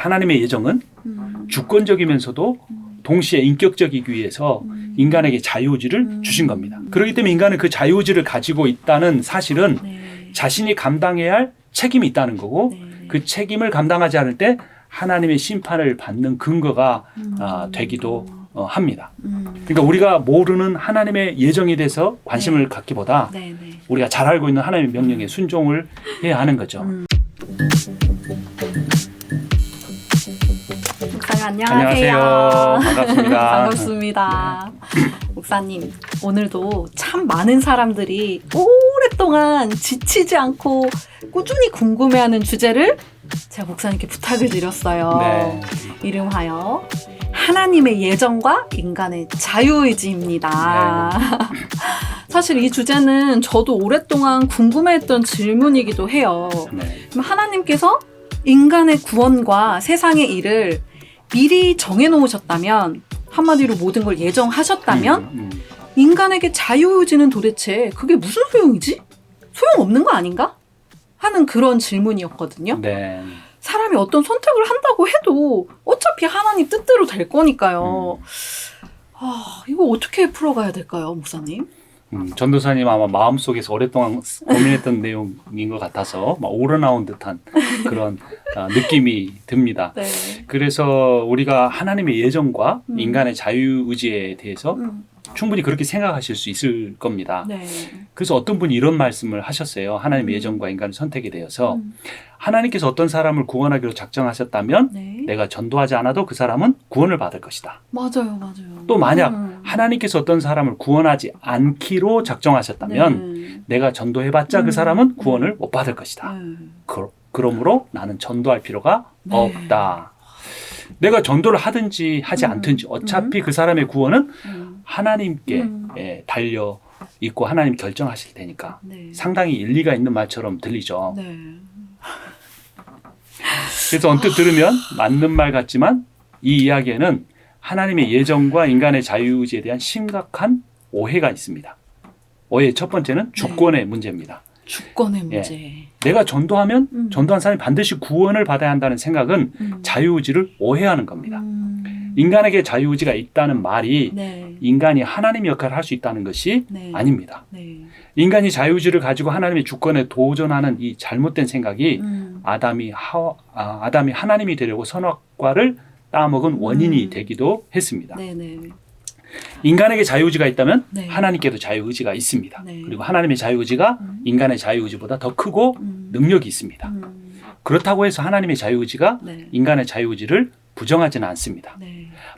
하나님의 예정은 주권적이면서도 동시에 인격적이기 위해서 인간에게 자유의지를 주신 겁니다. 그렇기 때문에 인간은 그 자유의지를 가지고 있다는 사실은 자신이 감당해야 할 책임이 있다는 거고 그 책임을 감당하지 않을 때 하나님의 심판을 받는 근거가 되기도 합니다. 그러니까 우리가 모르는 하나님의 예정에 대해서 관심을 갖기보다 우리가 잘 알고 있는 하나님의 명령에 순종을 해야 하는 거죠. 목사님 안녕하세요. 반갑습니다. 반갑습니다. 목사님, 오늘도 참 많은 사람들이 오랫동안 지치지 않고 꾸준히 궁금해하는 주제를 제가 목사님께 부탁을 드렸어요. 네. 이름하여 하나님의 예정과 인간의 자유의지입니다. 네. 사실 이 주제는 저도 오랫동안 궁금해했던 질문이기도 해요. 네. 그럼 하나님께서 인간의 구원과 세상의 일을 미리 정해놓으셨다면, 한마디로 모든 걸 예정하셨다면 인간에게 자유의지는 도대체 그게 무슨 소용이지? 소용없는 거 아닌가? 하는 그런 질문이었거든요. 네. 사람이 어떤 선택을 한다고 해도 어차피 하나님 뜻대로 될 거니까요. 이거 어떻게 풀어가야 될까요, 목사님? 전도사님 아마 마음속에서 오랫동안 고민했던 내용인 것 같아서 막 우러나온 듯한 그런 느낌이 듭니다. 네. 그래서 우리가 하나님의 예정과 인간의 자유의지에 대해서 충분히 그렇게 생각하실 수 있을 겁니다. 네. 그래서 어떤 분이 이런 말씀을 하셨어요. 하나님의 예정과 인간의 선택에 대해서 하나님께서 어떤 사람을 구원하기로 작정하셨다면 네. 내가 전도하지 않아도 그 사람은 구원을 받을 것이다. 맞아요. 또 만약 하나님께서 어떤 사람을 구원하지 않기로 작정하셨다면 내가 전도해봤자 그 사람은 구원을 못 받을 것이다. 그러므로 나는 전도할 필요가 없다. 내가 전도를 하든지 하지 않든지 어차피 그 사람의 구원은 하나님께 달려 있고 하나님 결정하실 테니까 상당히 일리가 있는 말처럼 들리죠. 네. 그래서 언뜻 들으면 맞는 말 같지만 이 이야기에는 하나님의 예정과 인간의 자유의지에 대한 심각한 오해가 있습니다. 오해의 첫 번째는 주권의 문제입니다. 주권의 문제. 내가 전도하면 전도한 사람이 반드시 구원을 받아야 한다는 생각은 자유의지를 오해하는 겁니다. 인간에게 자유의지가 있다는 말이 인간이 하나님 역할을 할 수 있다는 것이 아닙니다. 인간이 자유의지를 가지고 하나님의 주권에 도전하는 이 잘못된 생각이 아담이 하나님이 되려고 선악과를 따먹은 원인이 되기도 했습니다. 인간에게 자유의지가 있다면 하나님께도 자유의지가 있습니다. 그리고 하나님의 자유의지가 인간의 자유의지보다 더 크고 능력이 있습니다. 그렇다고 해서 하나님의 자유의지가 인간의 자유의지를 부정하지는 않습니다.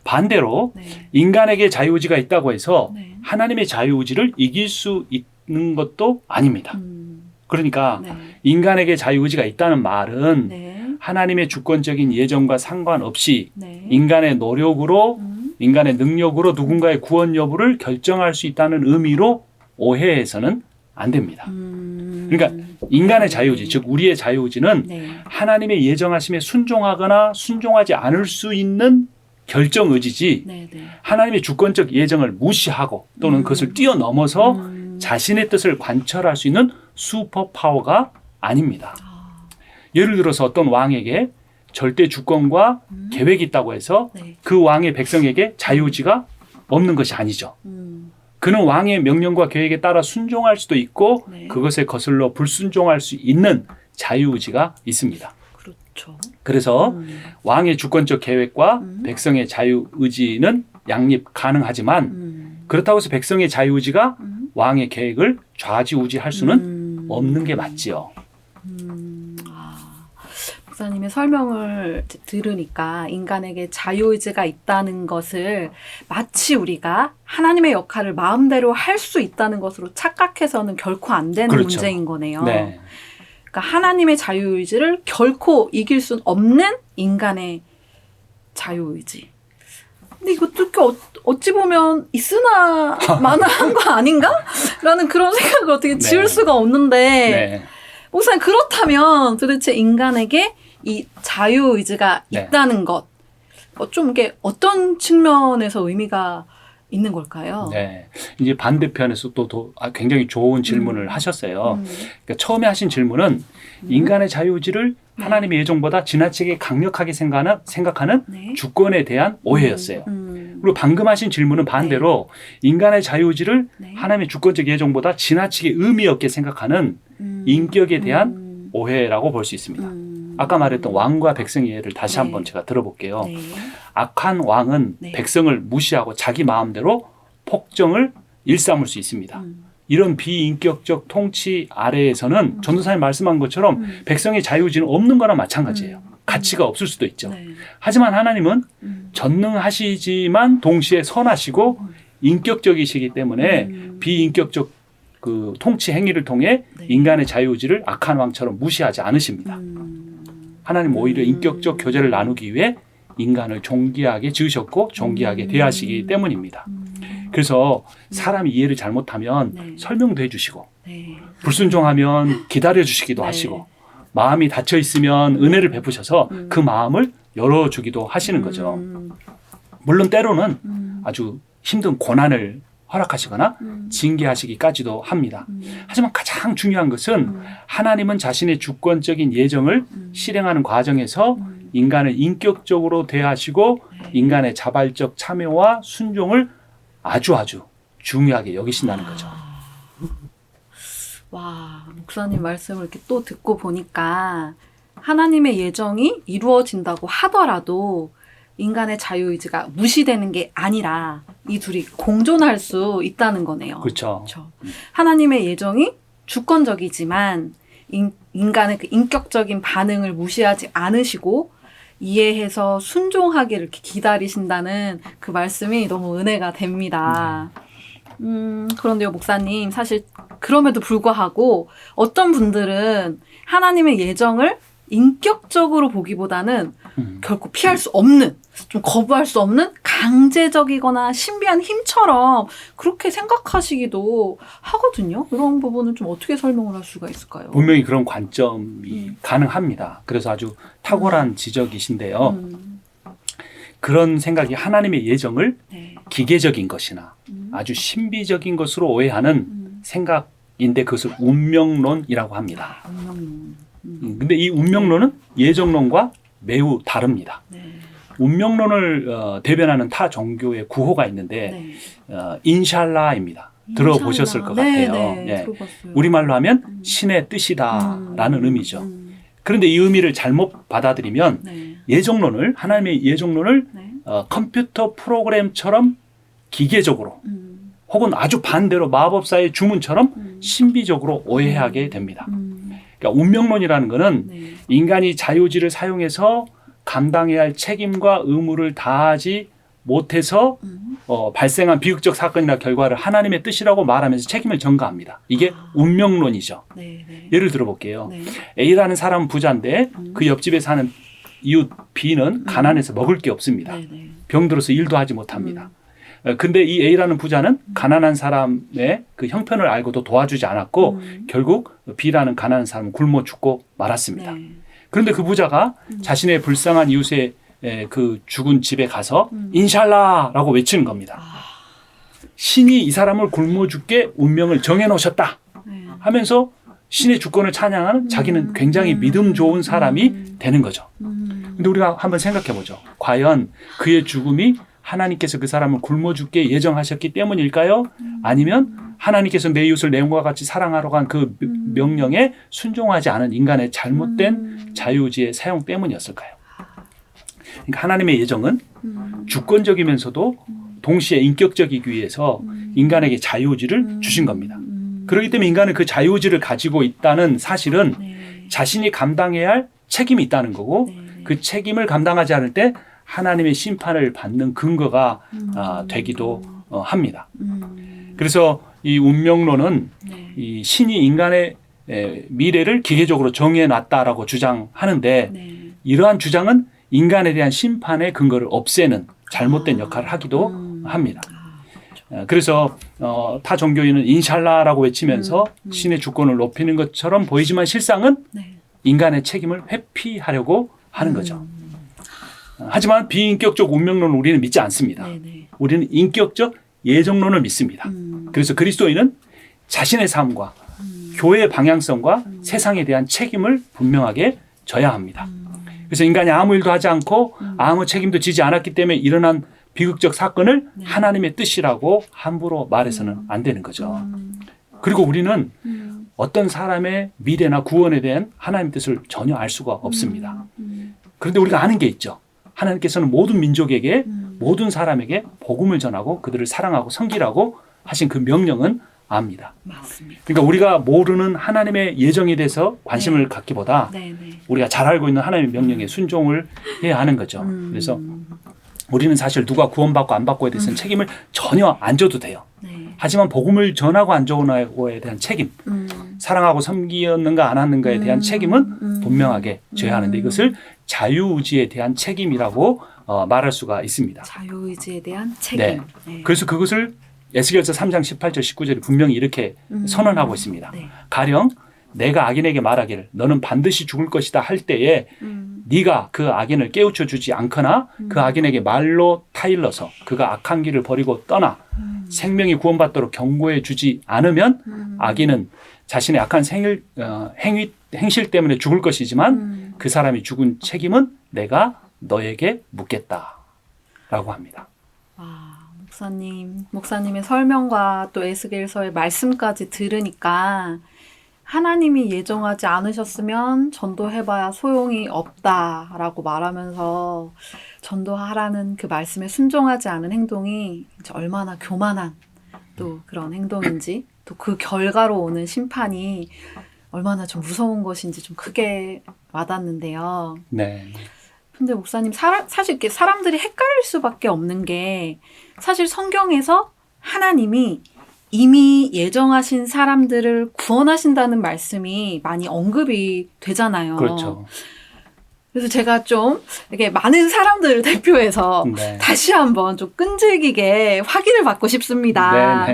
반대로 인간에게 자유의지가 있다고 해서 하나님의 자유의지를 이길 수 있는 것도 아닙니다. 그러니까 인간에게 자유의지가 있다는 말은 하나님의 주권적인 예정과 상관없이 인간의 노력으로 인간의 능력으로 누군가의 구원 여부를 결정할 수 있다는 의미로 오해해서는 안 됩니다. 그러니까 인간의 자유의지, 즉 우리의 자유의지는 하나님의 예정하심에 순종하거나 순종하지 않을 수 있는 결정의지지 하나님의 주권적 예정을 무시하고 또는 그것을 뛰어넘어서 자신의 뜻을 관철할 수 있는 슈퍼파워가 아닙니다. 예를 들어서 어떤 왕에게 절대 주권과 계획이 있다고 해서 그 왕의 백성에게 자유의지가 없는 것이 아니죠. 그는 왕의 명령과 계획에 따라 순종할 수도 있고 그것에 거슬러 불순종할 수 있는 자유의지가 있습니다. 그렇죠. 그래서 왕의 주권적 계획과 백성의 자유의지는 양립 가능하지만 그렇다고 해서 백성의 자유의지가 왕의 계획을 좌지우지할 수는 없는 게 맞지요. 목사님의 설명을 들으니까 인간에게 자유의지가 있다는 것을 마치 우리가 하나님의 역할을 마음대로 할 수 있다는 것으로 착각해서는 결코 안 되는 문제인 거네요. 그러니까 하나님의 자유의지를 결코 이길 수 없는 인간의 자유의지. 근데 이것도 어찌 보면 있으나 마나한 거 아닌가? 라는 그런 생각을 어떻게 지울 수가 없는데 목사님, 그렇다면 도대체 인간에게 이 자유의지가 있다는 것, 좀 이게 어떤 측면에서 의미가 있는 걸까요? 네. 이제 반대편에서 또 굉장히 좋은 질문을 하셨어요. 그러니까 처음에 하신 질문은 인간의 자유의지를 네. 하나님의 예정보다 지나치게 강력하게 생각하는 네. 주권에 대한 오해였어요. 그리고 방금 하신 질문은 반대로 인간의 자유의지를 네. 하나님의 주권적 예정보다 지나치게 의미 없게 생각하는 인격에 대한 오해라고 볼 수 있습니다. 아까 말했던 왕과 백성의 예를 다시 네. 한번 제가 들어볼게요. 네. 악한 왕은 네. 백성을 무시하고 자기 마음대로 폭정을 일삼을 수 있습니다. 이런 비인격적 통치 아래에서는 전도사님 말씀한 것처럼 백성의 자유의지는 없는 거나 마찬가지예요. 가치가 없을 수도 있죠. 네. 하지만 하나님은 전능하시지만 동시에 선하시고 인격적이시기 때문에 비인격적 그 통치 행위를 통해 네. 인간의 자유의지를 악한 왕처럼 무시하지 않으십니다. 하나님 오히려 인격적 교제를 나누기 위해 인간을 존귀하게 지으셨고 존귀하게 대하시기 때문입니다. 그래서 사람이 이해를 잘못하면 네. 설명도 해주시고 네. 불순종하면 기다려주시기도 네. 하시고 마음이 닫혀 있으면 은혜를 베푸셔서 그 마음을 열어주기도 하시는 거죠. 물론 때로는 아주 힘든 고난을 허락하시거나 징계하시기까지도 합니다. 하지만 가장 중요한 것은 하나님은 자신의 주권적인 예정을 실행하는 과정에서 인간을 인격적으로 대하시고 인간의 자발적 참여와 순종을 아주 중요하게 여기신다는 거죠. 와, 목사님 말씀을 이렇게 또 듣고 보니까 하나님의 예정이 이루어진다고 하더라도 인간의 자유의지가 무시되는 게 아니라 이 둘이 공존할 수 있다는 거네요. 그렇죠. 그렇죠. 하나님의 예정이 주권적이지만 인간의 그 인격적인 반응을 무시하지 않으시고 이해해서 순종하기를 이렇게 기다리신다는 그 말씀이 너무 은혜가 됩니다. 그런데요, 목사님, 사실 그럼에도 불구하고 어떤 분들은 하나님의 예정을 인격적으로 보기보다는 결코 피할 수 없는, 좀 거부할 수 없는 강제적이거나 신비한 힘처럼 그렇게 생각하시기도 하거든요. 이런 부분은 좀 어떻게 설명을 할 수가 있을까요? 분명히 그런 관점이 가능합니다. 그래서 아주 탁월한 지적이신데요. 그런 생각이 하나님의 예정을 네. 기계적인 것이나 아주 신비적인 것으로 오해하는 생각인데 그것을 운명론이라고 합니다. 근데 이 운명론은 예정론과 매우 다릅니다. 네. 운명론을 대변하는 타 종교의 구호가 있는데 네. 인샬라입니다. 들어보셨을 것 같아요. 네, 예. 들어봤어요. 우리말로 하면 신의 뜻이다라는 의미죠. 그런데 이 의미를 잘못 받아들이면 네. 예정론을 하나님의 예정론을 네. 컴퓨터 프로그램처럼 기계적으로 혹은 아주 반대로 마법사의 주문처럼 신비적으로 오해하게 됩니다. 그러니까 운명론이라는 것은 네. 인간이 자유의지를 사용해서 감당해야 할 책임과 의무를 다하지 못해서 발생한 비극적 사건이나 결과를 하나님의 뜻이라고 말하면서 책임을 전가합니다. 이게 운명론이죠. 네. 네. 예를 들어볼게요. 네. A라는 사람은 부자인데 그 옆집에 사는 이웃 B는 가난해서 먹을 게 없습니다. 네. 네. 병들어서 일도 하지 못합니다. 근데 이 A라는 부자는 가난한 사람의 그 형편을 알고도 도와주지 않았고 결국 B라는 가난한 사람은 굶어 죽고 말았습니다. 네. 그런데 그 부자가 자신의 불쌍한 이웃의 그 죽은 집에 가서 인샬라라고 외치는 겁니다. 신이 이 사람을 굶어 죽게 운명을 정해놓으셨다 네. 하면서 신의 주권을 찬양하는 자기는 굉장히 믿음 좋은 사람이 되는 거죠. 근데 우리가 한번 생각해 보죠. 과연 그의 죽음이 하나님께서 그 사람을 굶어 죽게 예정하셨기 때문일까요? 아니면 하나님께서 내 이웃을 내 몸과 같이 사랑하러 간 그 명령에 순종하지 않은 인간의 잘못된 자유의지의 사용 때문이었을까요? 그러니까 하나님의 예정은 주권적이면서도 동시에 인격적이기 위해서 인간에게 자유의지를 주신 겁니다. 그렇기 때문에 인간은 그 자유의지를 가지고 있다는 사실은 네. 자신이 감당해야 할 책임이 있다는 거고 네. 그 책임을 감당하지 않을 때 하나님의 심판을 받는 근거가 되기도 합니다. 그래서 이 운명론은 네. 이 신이 인간의 미래를 기계적으로 정해놨다라고 주장하는데 네. 이러한 주장은 인간에 대한 심판의 근거를 없애는 잘못된 역할을 하기도 합니다. 그래서 타 종교인은 인샬라라고 외치면서 신의 주권을 높이는 것처럼 보이지만 실상은 네. 인간의 책임을 회피하려고 하는 거죠. 하지만 비인격적 운명론을 우리는 믿지 않습니다. 네. 네. 우리는 인격적 예정론을 믿습니다. 그래서 그리스도인은 자신의 삶과 교회의 방향성과 세상에 대한 책임을 분명하게 져야 합니다. 그래서 인간이 아무 일도 하지 않고 아무 책임도 지지 않았기 때문에 일어난 비극적 사건을 하나님의 뜻이라고 함부로 말해서는 안 되는 거죠. 그리고 우리는 어떤 사람의 미래나 구원에 대한 하나님의 뜻을 전혀 알 수가 없습니다. 그런데 우리가 아는 게 있죠. 하나님께서는 모든 민족에게 모든 사람에게 복음을 전하고 그들을 사랑하고 섬기라고 하신 그 명령은 압니다. 맞습니다. 그러니까 우리가 모르는 하나님의 예정에 대해서 관심을 갖기보다 우리가 잘 알고 있는 하나님의 명령에 순종을 해야 하는 거죠. 그래서 우리는 사실 누가 구원받고 안 받고에 대해서는 책임을 전혀 안 져도 돼요. 하지만 복음을 전하고 안 전하고에 대한 책임, 사랑하고 섬기었는가 안 했는가에 대한 책임은 분명하게 져야 하는데 이것을 자유의지에 대한 책임이라고 말할 수가 있습니다. 자유의지에 대한 책임. 네. 그래서 그것을 에스겔서 3장 18절 19절에 분명히 이렇게 선언하고 있습니다. 가령 내가 악인에게 말하기를 너는 반드시 죽을 것이다 할 때에 네가 그 악인을 깨우쳐 주지 않거나 그 악인에게 말로 타일러서 그가 악한 길을 버리고 떠나 생명이 구원받도록 경고해 주지 않으면 악인은 자신의 악한 행실 때문에 죽을 것이지만 그 사람이 죽은 책임은 내가 너에게 묻겠다라고 합니다. 목사님의 설명과 또 에스겔서의 말씀까지 들으니까 하나님이 예정하지 않으셨으면 전도해봐야 소용이 없다라고 말하면서 전도하라는 그 말씀에 순종하지 않은 행동이 얼마나 교만한 또 그런 행동인지 또 그 결과로 오는 심판이 얼마나 좀 무서운 것인지 좀 크게 와닿는데요. 네. 근데 목사님 사실 이렇게 사람들이 헷갈릴 수밖에 없는 게 사실 성경에서 하나님이 이미 예정하신 사람들을 구원하신다는 말씀이 많이 언급이 되잖아요. 그렇죠. 그래서 제가 좀 이렇게 많은 사람들을 대표해서 다시 한번 좀 끈질기게 확인을 받고 싶습니다.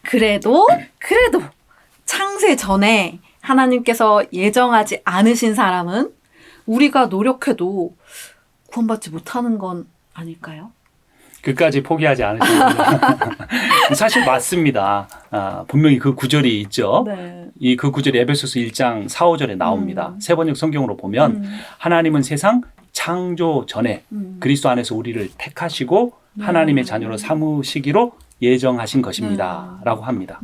그래도 창세 전에 하나님께서 예정하지 않으신 사람은 우리가 노력해도 구원받지 못하는 건 아닐까요? 끝까지 포기하지 않으시는 사실 맞습니다. 분명히 그 구절이 있죠. 이 그 구절이 에베소서 1장 4, 5절에 나옵니다. 세번역 성경으로 보면 하나님은 세상 창조 전에 그리스도 안에서 우리를 택하시고 하나님의 자녀로 삼으시기로 예정하신 것입니다. 라고 합니다.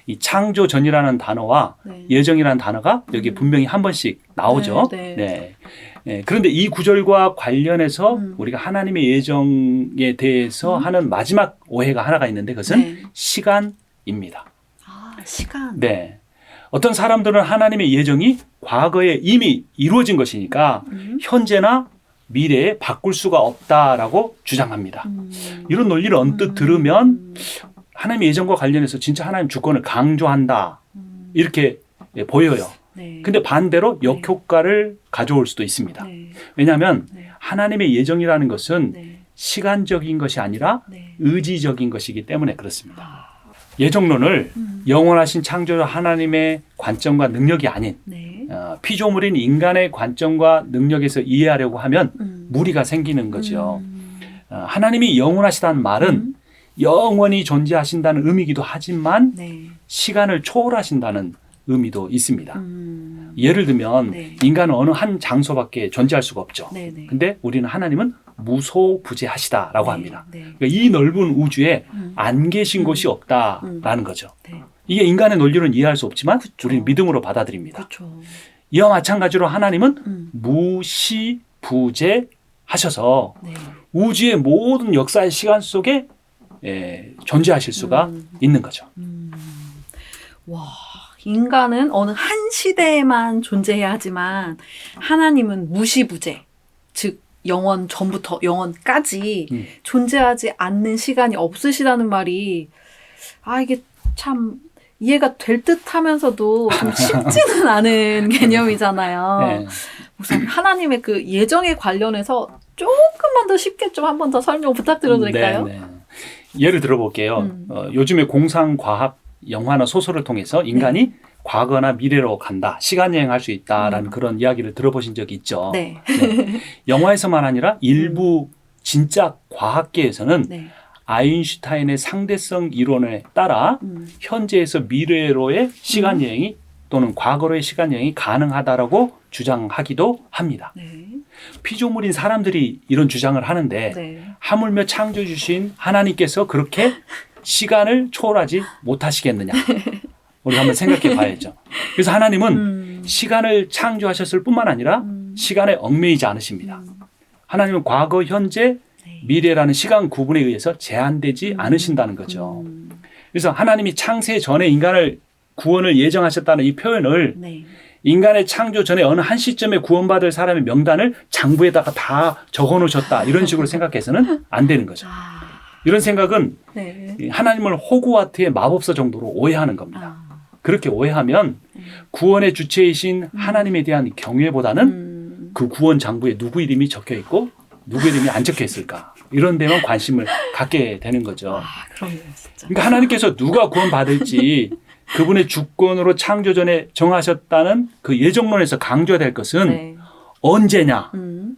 이 창조 전이라는 단어와 예정이라는 단어가 여기 분명히 한 번씩 나오죠. 그런데 이 구절과 관련해서 우리가 하나님의 예정에 대해서 하는 마지막 오해가 하나가 있는데 그것은 시간입니다. 시간. 네. 어떤 사람들은 하나님의 예정이 과거에 이미 이루어진 것이니까 현재나 미래에 바꿀 수가 없다라고 주장합니다. 이런 논리를 언뜻 들으면 하나님의 예정과 관련해서 진짜 하나님 주권을 강조한다. 이렇게 보여요. 근데 반대로 역효과를 가져올 수도 있습니다. 왜냐하면 하나님의 예정이라는 것은 시간적인 것이 아니라 의지적인 것이기 때문에 그렇습니다. 예정론을 영원하신 창조주 하나님의 관점과 능력이 아닌 피조물인 인간의 관점과 능력에서 이해하려고 하면 무리가 생기는 거죠. 하나님이 영원하시다는 말은 영원히 존재하신다는 의미이기도 하지만 시간을 초월하신다는 의미도 있습니다. 예를 들면 인간은 어느 한 장소밖에 존재할 수가 없죠. 근데 우리는 하나님은 무소부재하시다라고 합니다. 그러니까 이 넓은 우주에 안 계신 곳이 없다라는 거죠. 이게 인간의 논리로는 이해할 수 없지만 우리는 믿음으로 받아들입니다. 이와 마찬가지로 하나님은 무시부재하셔서 우주의 모든 역사의 시간 속에 존재하실 수가 있는 거죠. 와, 인간은 어느 한 시대에만 존재해야 하지만 하나님은 무시부재, 즉 영원 전부터 영원까지 존재하지 않는 시간이 없으시다는 말이 이게 참 이해가 될 듯하면서도 좀 쉽지는 않은 개념이잖아요. 우선 하나님의 그 예정에 관련해서 조금만 더 쉽게 좀 한 번 더 설명 부탁드려도 될까요? 예를 들어볼게요. 요즘에 공상과학 영화나 소설을 통해서 인간이 과거나 미래로 간다, 시간 여행할 수 있다라는 그런 이야기를 들어보신 적이 있죠. 영화에서만 아니라 일부 진짜 과학계에서는 아인슈타인의 상대성 이론에 따라 현재에서 미래로의 시간 여행이 또는 과거로의 시간 여행이 가능하다라고 주장하기도 합니다. 네. 피조물인 사람들이 이런 주장을 하는데 네. 하물며 창조 주신 하나님께서 그렇게 시간을 초월하지 못하시겠느냐. 우리가 한번 생각해 봐야죠. 그래서 하나님은 시간을 창조하셨을 뿐만 아니라 시간에 얽매이지 않으십니다. 하나님은 과거, 현재, 미래라는 시간 구분에 의해서 제한되지 않으신다는 거죠. 그래서 하나님이 창세 전에 인간을 구원을 예정하셨다는 이 표현을 네. 인간의 창조 전에 어느 한 시점에 구원받을 사람의 명단을 장부에다가 다 적어놓으셨다. 이런 식으로 생각해서는 안 되는 거죠. 이런 생각은 네. 하나님을 호그와트의 마법사 정도로 오해하는 겁니다. 그렇게 오해하면 구원의 주체이신 하나님에 대한 경외보다는 그 구원 장부에 누구 이름이 적혀 있고 누구 이름이 안 적혀 있을까 이런 데만 관심을 갖게 되는 거죠. 그럼요, 진짜. 그러니까 하나님께서 누가 구원받을지 그분의 주권으로 창조 전에 정하셨다는 그 예정론에서 강조될 것은 네. 언제냐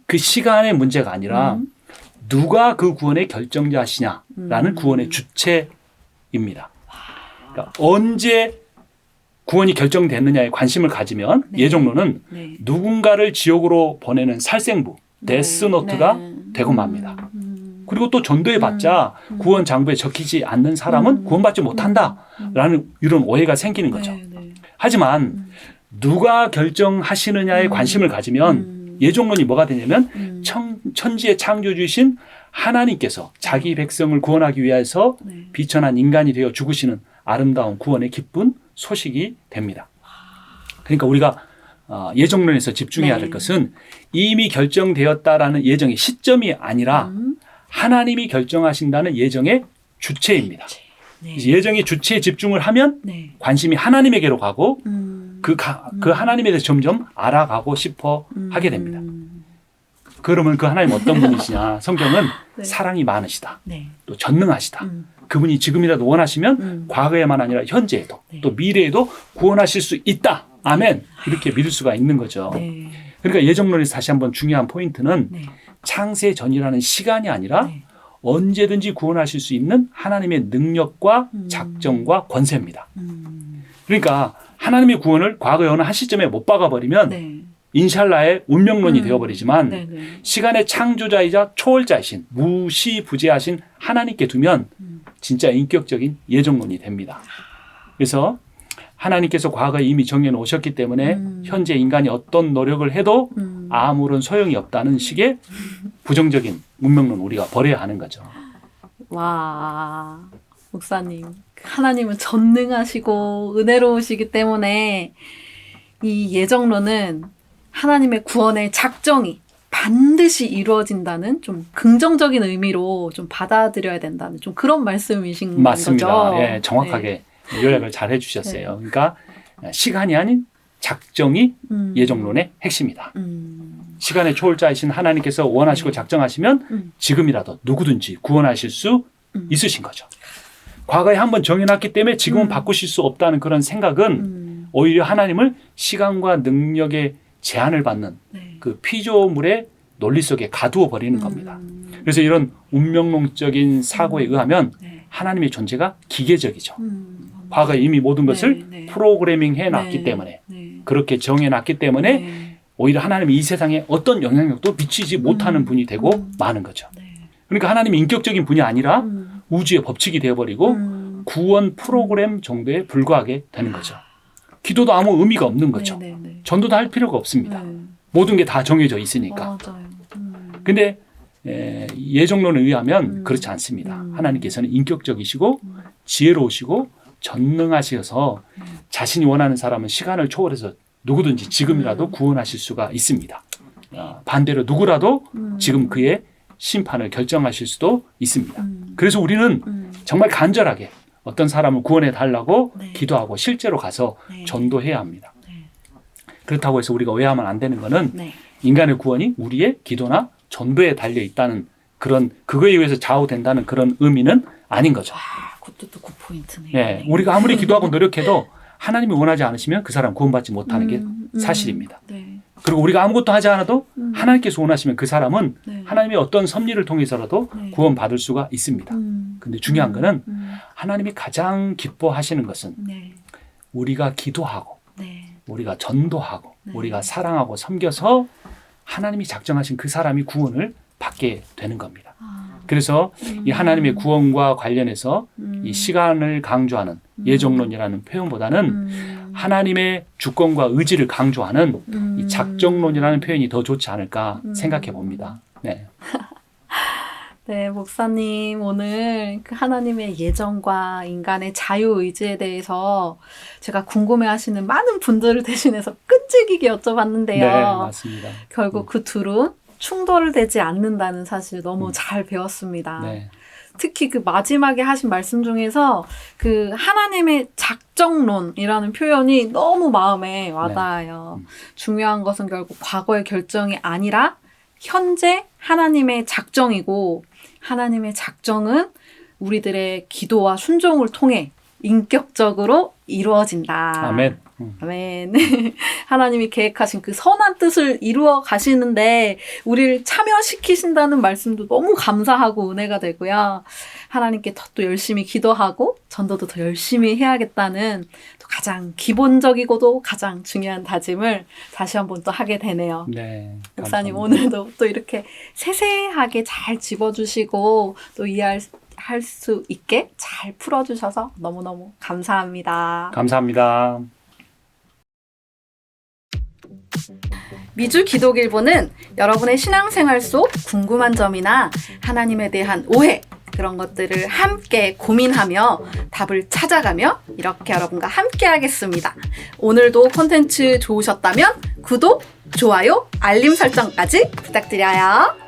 그 시간의 문제가 아니라 누가 그 구원의 결정자시냐라는 구원의 주체입니다. 그러니까 언제 구원이 결정됐느냐에 관심을 가지면 네. 예정론은 네. 누군가를 지옥으로 보내는 살생부, 데스노트가 네. 되고 맙니다. 그리고 또 전도해봤자 구원 장부에 적히지 않는 사람은 구원받지 못한다라는 이런 오해가 생기는 거죠. 네. 네. 하지만 누가 결정하시느냐에 관심을 가지면 예정론이 뭐가 되냐면 천지의 창조주이신 하나님께서 자기 백성을 구원하기 위해서 네. 비천한 인간이 되어 죽으시는 아름다운 구원의 기쁜 소식이 됩니다. 그러니까 우리가 예정론에서 집중해야 될 것은 이미 결정되었다라는 예정의 시점이 아니라 하나님이 결정하신다는 예정의 주체입니다. 네. 예정의 주체에 집중을 하면 네. 관심이 하나님에게로 가고 그 하나님에 대해서 점점 알아가고 싶어 하게 됩니다. 그러면 그 하나님 어떤 분이시냐? 성경은 네. 사랑이 많으시다. 네. 또 전능하시다. 그분이 지금이라도 원하시면 과거에만 아니라 현재에도 네. 또 미래에도 구원하실 수 있다. 아멘. 이렇게 믿을 수가 있는 거죠. 네. 그러니까 예정론에서 다시 한번 중요한 포인트는 네. 창세 전이라는 시간이 아니라 네. 언제든지 구원하실 수 있는 하나님의 능력과 작정과 권세입니다. 그러니까 하나님의 구원을 과거의 어느 한 시점에 못 박아버리면 네. 인샬라의 운명론이 되어버리지만 네. 네. 시간의 창조자이자 초월자이신 무시부재하신 하나님께 두면 진짜 인격적인 예정론이 됩니다. 그래서 하나님께서 과거에 이미 정해놓으셨기 때문에 현재 인간이 어떤 노력을 해도 아무런 소용이 없다는 식의 부정적인 운명론 우리가 버려야 하는 거죠. 와, 목사님. 하나님은 전능하시고 은혜로우시기 때문에 이 예정론은 하나님의 구원의 작정이 반드시 이루어진다는 좀 긍정적인 의미로 좀 받아들여야 된다는 좀 그런 말씀이신 맞습니다. 거죠? 예, 정확하게 요약을 잘 해주셨어요. 그러니까 시간이 아닌 작정이 예정론의 핵심이다. 시간의 초월자이신 하나님께서 원하시고 작정하시면 지금이라도 누구든지 구원하실 수 있으신 거죠. 과거에 한번 정해놨기 때문에 지금은 바꾸실 수 없다는 그런 생각은 오히려 하나님을 시간과 능력의 제한을 받는 네. 그 피조물의 논리 속에 가두어 버리는 겁니다. 그래서 이런 운명론적인 사고에 의하면 네. 하나님의 존재가 기계적이죠. 과거에 이미 모든 것을 네. 프로그래밍 해놨기 네. 때문에 네. 그렇게 정해놨기 때문에 네. 오히려 하나님이 이 세상에 어떤 영향력도 미치지 못하는 분이 되고 마는 거죠. 네. 그러니까 하나님이 인격적인 분이 아니라 우주의 법칙이 되어버리고 구원 프로그램 정도에 불과하게 되는 거죠. 기도도 아무 의미가 없는 거죠. 네. 네. 전도도 할 필요가 없습니다. 네. 모든 게 다 정해져 있으니까. 맞아요. 근데 예정론에 의하면 그렇지 않습니다. 하나님께서는 인격적이시고 지혜로우시고 전능하셔서 자신이 원하는 사람은 시간을 초월해서 누구든지 지금이라도 구원하실 수가 있습니다. 반대로 누구라도 지금 그의 심판을 결정하실 수도 있습니다. 그래서 우리는 정말 간절하게 어떤 사람을 구원해 달라고 네. 기도하고 실제로 가서 네. 전도해야 합니다. 네. 그렇다고 해서 우리가 오해하면 안 되는 것은 네. 인간의 구원이 우리의 기도나 전도에 달려 있다는 그런 그거에 의해서 좌우된다는 그런 의미는 아닌 거죠. 그것도 또 굿포인트네요. 예, 우리가 아무리 기도하고 노력해도 하나님이 원하지 않으시면 그 사람 구원받지 못하는 게 사실입니다. 네. 그리고 우리가 아무것도 하지 않아도 하나님께서 원하시면 그 사람은 네. 하나님의 어떤 섭리를 통해서라도 네. 구원받을 수가 있습니다. 근데 중요한 거는 하나님이 가장 기뻐하시는 것은 네. 우리가 기도하고 네. 우리가 전도하고 네. 우리가 사랑하고 섬겨서 하나님이 작정하신 그 사람이 구원을 받게 되는 겁니다. 그래서 이 하나님의 구원과 관련해서 이 시간을 강조하는 예정론이라는 표현보다는 하나님의 주권과 의지를 강조하는 이 작정론이라는 표현이 더 좋지 않을까 생각해 봅니다. 네. 네, 목사님 오늘 그 하나님의 예정과 인간의 자유의지에 대해서 제가 궁금해하시는 많은 분들을 대신해서 끈질기게 여쭤봤는데요. 네, 맞습니다. 결국 그 둘은 충돌되지 않는다는 사실 너무 잘 배웠습니다. 네. 특히 그 마지막에 하신 말씀 중에서 그 하나님의 작정론이라는 표현이 너무 마음에 와닿아요. 중요한 것은 결국 과거의 결정이 아니라 현재 하나님의 작정이고 하나님의 작정은 우리들의 기도와 순종을 통해 인격적으로 이루어진다. 아멘. 아멘. 하나님이 계획하신 그 선한 뜻을 이루어 가시는데 우리를 참여시키신다는 말씀도 너무 감사하고 은혜가 되고요. 하나님께 더 열심히 기도하고 전도도 더 열심히 해야겠다는 또 가장 기본적이고도 가장 중요한 다짐을 다시 한번 또 하게 되네요. 네. 목사님 감사합니다. 오늘도 또 이렇게 세세하게 잘 짚어주시고 또 이해할 수 있게 잘 풀어주셔서 너무너무 감사합니다. 감사합니다. 미주 기독일보는 여러분의 신앙생활 속 궁금한 점이나 하나님에 대한 오해 그런 것들을 함께 고민하며 답을 찾아가며 이렇게 여러분과 함께 하겠습니다. 오늘도 콘텐츠 좋으셨다면 구독, 좋아요, 알림 설정까지 부탁드려요.